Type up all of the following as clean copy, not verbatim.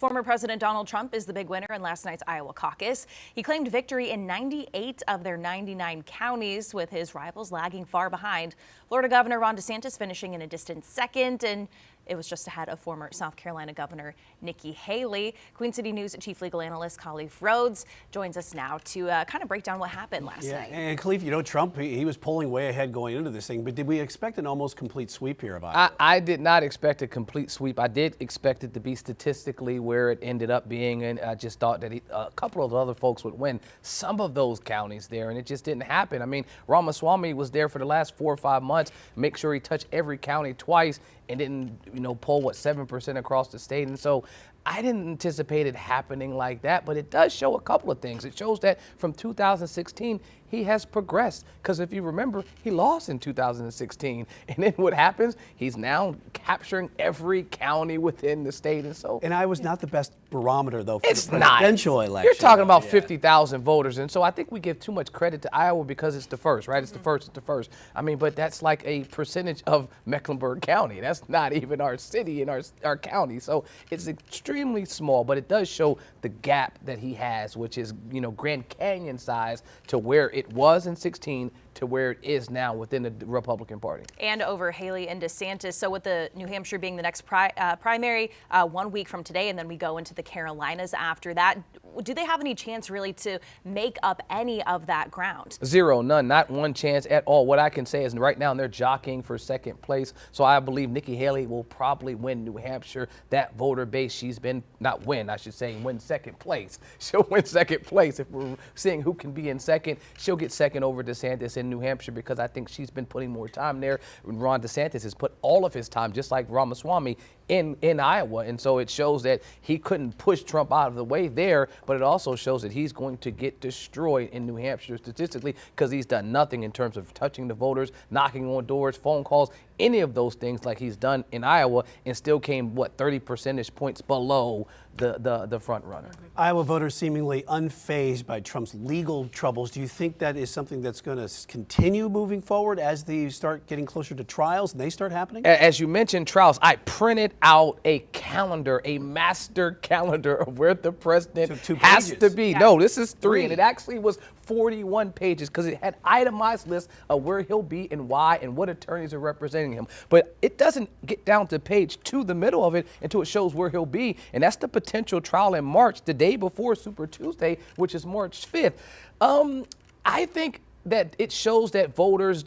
Former President Donald Trump is the big winner in last night's Iowa caucus. He claimed victory in 98 of their 99 counties, with his rivals lagging far behind. Florida Governor Ron DeSantis finishing in a distant second, and it was just ahead of former South Carolina Governor Nikki Haley. Queen City News Chief Legal Analyst Khalif Rhodes joins us now to kind of break down what happened last night. And Khalif, you know, Trump, he was polling way ahead going into this thing, but did we expect an almost complete sweep here of Iowa? I did not expect a complete sweep. I did expect it to be statistically where it ended up being, and I just thought that a couple of other folks would win some of those counties there, and it just didn't happen. I mean, Ramaswamy was there for the last 4 or 5 months, make sure he touched every county twice, and didn't, poll, 7% across the state. And so I didn't anticipate it happening like that, but it does show a couple of things. It shows that from 2016, he has progressed. Because if you remember, he lost in 2016. And then what happens? He's now capturing every county within the state. And Iowa's not the best barometer, though, for it's the presidential election. You're talking about 50,000 voters. And so I think we give too much credit to Iowa because it's the first, right? It's the first. I mean, but that's like a percentage of Mecklenburg County. That's not even our city and our county. So it's extremely small, but it does show the gap that he has, which is, Grand Canyon size to where it was in 16 to where it is now within the Republican Party. And over Haley and DeSantis. So with the New Hampshire being the next primary 1 week from today, and then we go into the Carolinas after that, do they have any chance really to make up any of that ground? Zero, none, not one chance at all. What I can say is right now they're jockeying for second place. So I believe Nikki Haley will probably win New Hampshire. That voter base, she's been, not win, I should say, win second place. She'll win second place. If we're seeing who can be in second, she'll get second over DeSantis in New Hampshire because I think she's been putting more time there. Ron DeSantis has put all of his time, just like Ramaswamy, in Iowa. And so it shows that he couldn't push Trump out of the way there, but it also shows that he's going to get destroyed in New Hampshire statistically because he's done nothing in terms of touching the voters, knocking on doors, phone calls, any of those things like he's done in Iowa, and still came, 30 percentage points below the front runner. Iowa voters seemingly unfazed by Trump's legal troubles. Do you think that is something that's going to continue moving forward as they start getting closer to trials and they start happening? As you mentioned, trials, I printed out a calendar, a master calendar of where the president has to be. Yeah. No, this is three, and it actually was 41 pages because it had itemized lists of where he'll be and why and what attorneys are representing him. But it doesn't get down to page 2, the middle of it, until it shows where he'll be. And that's the potential trial in March, the day before Super Tuesday, which is March 5th. I think that it shows that voters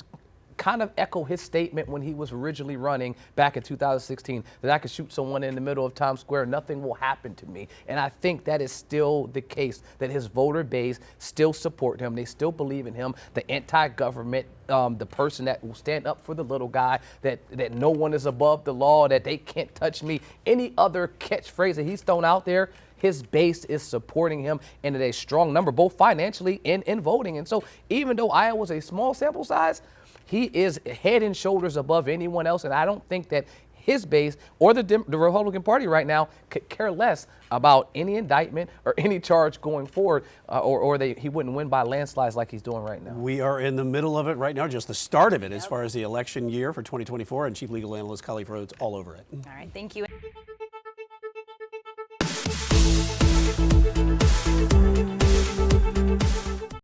kind of echo his statement when he was originally running back in 2016, that I could shoot someone in the middle of Times Square, nothing will happen to me. And I think that is still the case, that his voter base still support him. They still believe in him, the anti-government, the person that will stand up for the little guy, that no one is above the law, that they can't touch me. Any other catchphrase that he's thrown out there, his base is supporting him in a strong number, both financially and in voting. And so even though Iowa's a small sample size, he is head and shoulders above anyone else, and I don't think that his base or the Republican Party right now could care less about any indictment or any charge going forward, or he wouldn't win by landslides like he's doing right now. We are in the middle of it right now, just the start of it as far as the election year for 2024, and Chief Legal Analyst Khalif Rhodes all over it. All right, thank you.